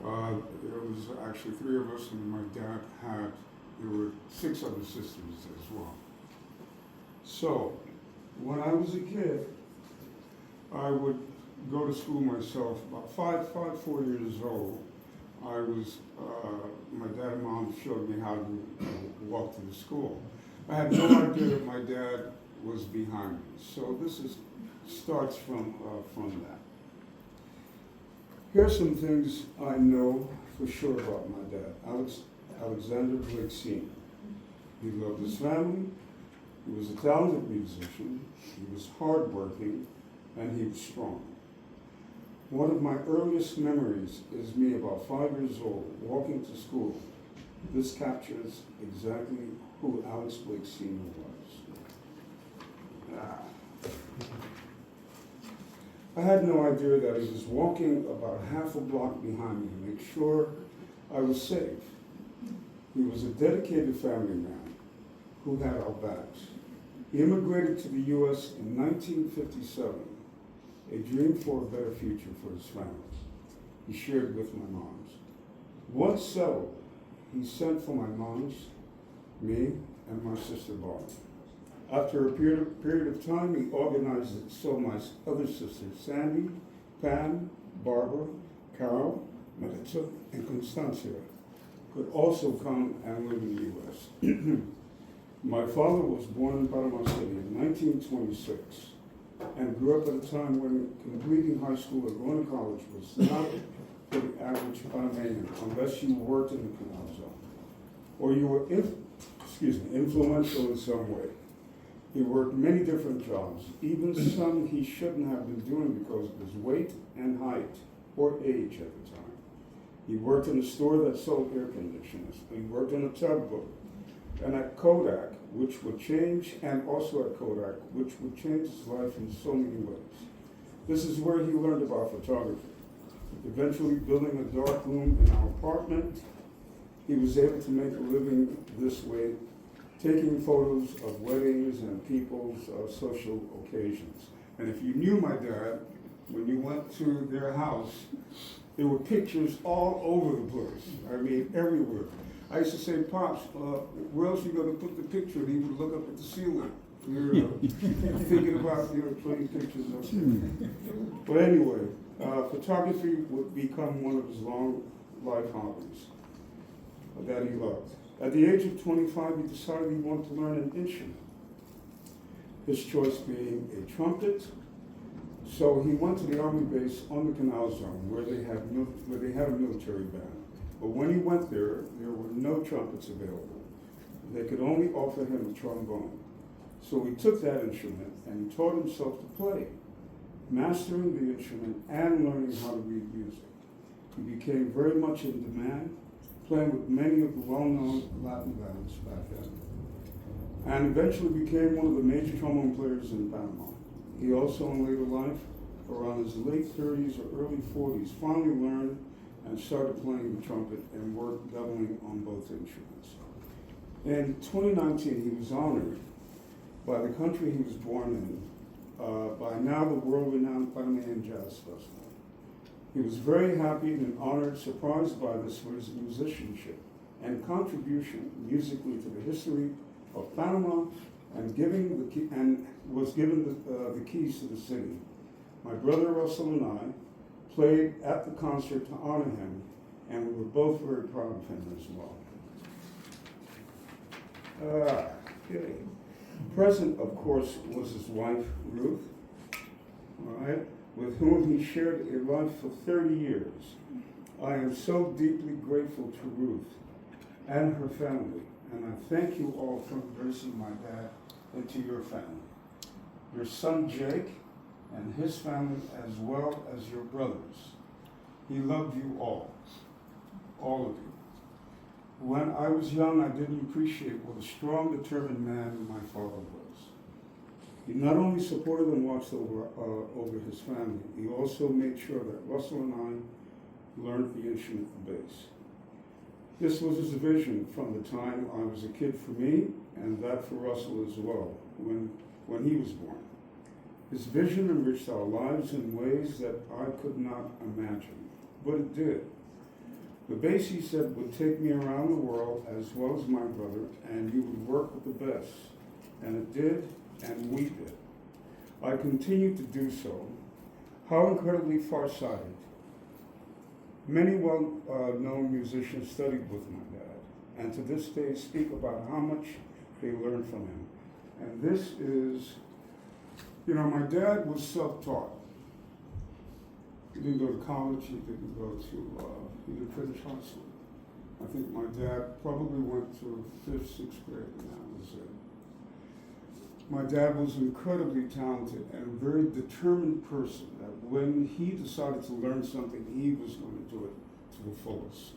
There was actually three of us, and my dad there were six other sisters as well. So, when I was a kid, I would go to school myself. About 4 years old, my dad and mom showed me how to walk to the school. I had no idea that my dad was behind me. So starts from that. Here's some things I know for sure about my dad. Alexander Blake Sr. He loved his family. He was a talented musician. He was hardworking, and he was strong. One of my earliest memories is me about 5 years old walking to school. This captures exactly who Alex Blake Sr. was. I had no idea that he was walking about half a block behind me to make sure I was safe. He was a dedicated family man who had our backs. He immigrated to the U.S. in 1957, a dream for a better future for his family. He shared with my mom's. Once settled, he sent for my mom's, me, and my sister Barb. After a period of time, he organized it so my other sisters, Sandy, Pam, Barbara, Carol, Melissa, and Constancia, could also come and live in the U.S. My father was born in Panama City in 1926 and grew up at a time when completing high school or going to college was not for the average Panamanian unless you worked in the Canal Zone or you were influential in some way. He worked many different jobs, even some he shouldn't have been doing because of his weight and height or age at the time. He worked in a store that sold air conditioners. He worked in a tugboat. And at Kodak, which would change his life in so many ways. This is where he learned about photography. Eventually building a dark room in our apartment, he was able to make a living this way, taking photos of weddings and people's social occasions. And if you knew my dad, when you went to their house, there were pictures all over the place. I mean, everywhere. I used to say, Pops, where else you going to put the picture? And he would look up at the ceiling. Thinking about putting pictures up there. But anyway, photography would become one of his long life hobbies that he loved. At the age of 25, he decided he wanted to learn an instrument. His choice being a trumpet. So he went to the Army base on the Canal Zone where they had a military band. But when he went there were no trumpets available. They could only offer him a trombone. So he took that instrument and he taught himself to play, mastering the instrument and learning how to read music. He became very much in demand, playing with many of the well-known Latin bands back then, and eventually became one of the major trombone players in Panama. He also, in later life, around his late 30s or early 40s, finally learned and started playing the trumpet and worked doubling on both instruments. In 2019, he was honored by the country he was born in, by now the world-renowned Panamanian Jazz Festival. He was very happy and honored, surprised by this for his musicianship and contribution musically to the history of Panama and was given the keys to the city. My brother Russell and I played at the concert to honor him, and we were both very proud of him as well. Okay. Present, of course, was his wife, Ruth, all right, with whom he shared a life for 30 years. I am so deeply grateful to Ruth and her family, and I thank you all for embracing my dad into your family. Your son, Jake, and his family, as well as your brothers. He loved you all of you. When I was young, I didn't appreciate what a strong, determined man my father was. He not only supported and watched over his family, he also made sure that Russell and I learned the instrument, the bass. This was his vision from the time I was a kid for me, and that for Russell as well, when he was born. His vision enriched our lives in ways that I could not imagine, but it did. The bass, he said, would take me around the world as well as my brother, and you would work with the best. And it did, and we did. I continue to do so. How incredibly farsighted. Many well-known musicians studied with my dad, and to this day speak about how much they learned from him. And this is, my dad was self-taught. He didn't go to college, he didn't finish high school. I think my dad probably went to 5th, 6th grade, and that was it. My dad was incredibly talented and a very determined person that when he decided to learn something, he was going to do it to the fullest.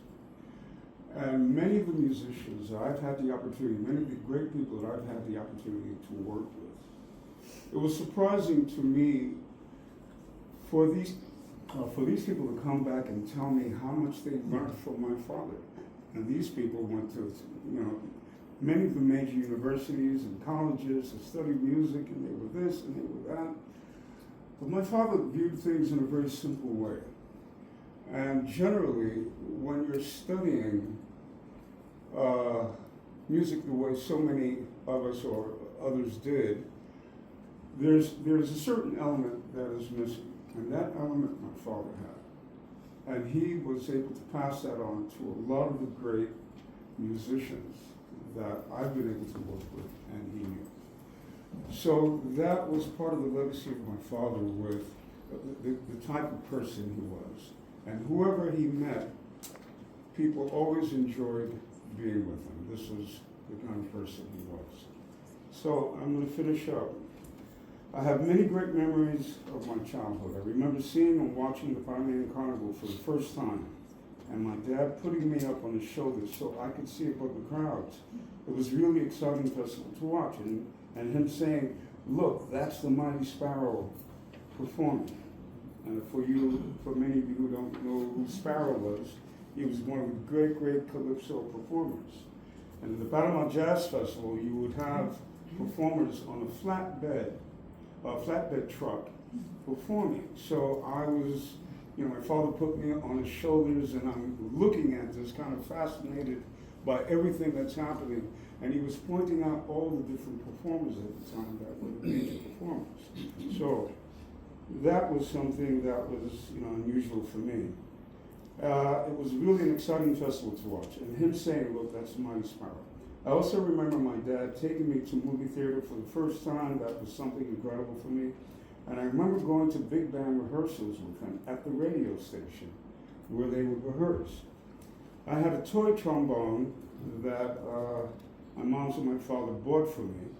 And many of the musicians that I've had the opportunity, many of the great people that I've had the opportunity to work with, it was surprising to me for these people to come back and tell me how much they learned from my father. And these people went to, many of the major universities and colleges and studied music, and they were this and they were that. But my father viewed things in a very simple way. And generally, when you're studying music the way so many of us or others did, there's a certain element that is missing. And that element my father had. And he was able to pass that on to a lot of the great musicians that I've been able to work with, and he knew. So that was part of the legacy of my father with the type of person he was. And whoever he met, people always enjoyed being with him. This was the kind of person he was. So I'm going to finish up. I have many great memories of my childhood. I remember seeing and watching the Panamanian Carnival for the first time, and my dad putting me up on his shoulders so I could see above the crowds. It was really exciting festival to watch, and him saying, "Look, that's the Mighty Sparrow performing." And for many of you who don't know who Sparrow was, he was one of the great, great calypso performers. And in the Panama Jazz Festival, you would have performers on a flatbed truck performing. So I was, my father put me on his shoulders, and I'm looking at this, kind of fascinated by everything that's happening. And he was pointing out all the different performers at the time that were the major performers. So that was something that was, unusual for me. It was really an exciting festival to watch, and him saying, "Look, that's the Mighty Sparrow." I also remember my dad taking me to movie theater for the first time. That was something incredible for me. And I remember going to big band rehearsals with him at the radio station where they would rehearse. I had a toy trombone that my mom and my father bought for me.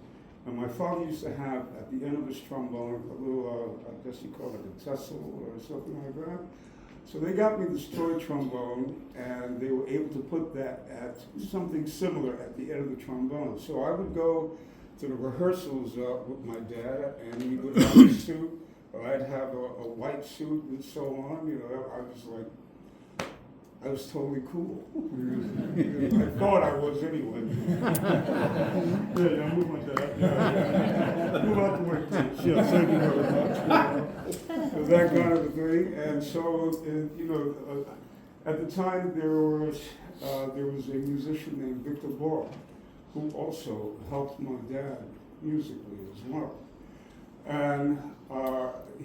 And my father used to have at the end of his trombone a little, I guess you call it a tussle or something like that. So they got me this toy trombone, and they were able to put that at something similar at the end of the trombone. So I would go to the rehearsals with my dad, and we would have a suit, or I'd have a white suit and so on. I was totally cool. I thought I was anyway. Yeah, move my dad. Yeah. Move out the way, please. Yeah, thank you very much. That kind of a thing. And so, at the time there was a musician named Victor Ball, who also helped my dad musically as well. And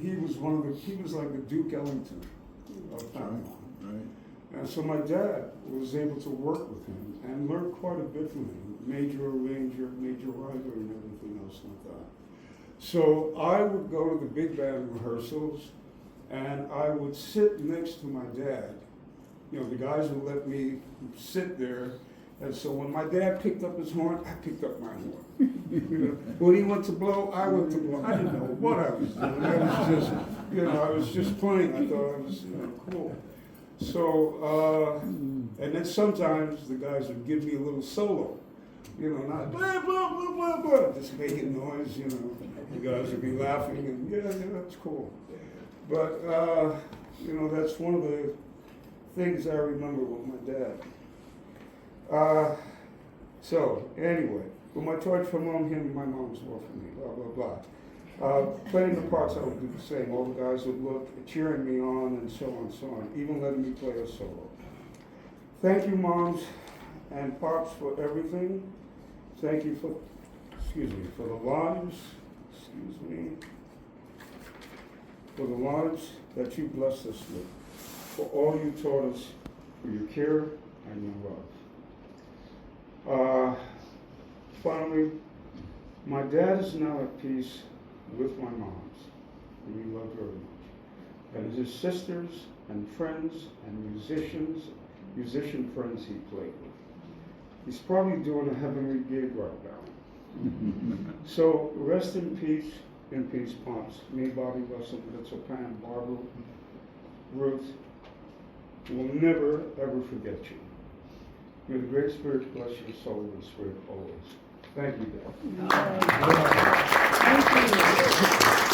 he was like the Duke Ellington of Panama. Right. And so my dad was able to work with him and learn quite a bit from him, major arranger, major writer, and everything else like that. So I would go to the big band rehearsals, and I would sit next to my dad. The guys would let me sit there. And so when my dad picked up his horn, I picked up my horn. When he went to blow, I went to blow. I didn't know what I was doing. I was just playing. I thought I was, cool. So, and then sometimes the guys would give me a little solo, not blah, blah, blah, blah, blah, just making noise, The guys would be laughing, and yeah, that's cool. But, that's one of the things I remember with my dad. So, anyway, with my toy trombone, him and my mom was more for me, blah, blah, blah. Playing the parts, I would do the same. All the guys would look, cheering me on, and so on, even letting me play a solo. Thank you, moms and pops, for everything. Thank you for, for the lives, for the lives that you blessed us with, for all you taught us, for your care and your love. Finally, my dad is now at peace with my moms, who we love very much, and his sisters and friends and musician friends he played with. He's probably doing a heavenly gig right now. So rest in peace, Pops. Me, Bobby, Russell, Little Pam, Barbara, Ruth, will never ever forget you. May the Great Spirit bless your soul and spirit always. Thank you, Dad. Thank you.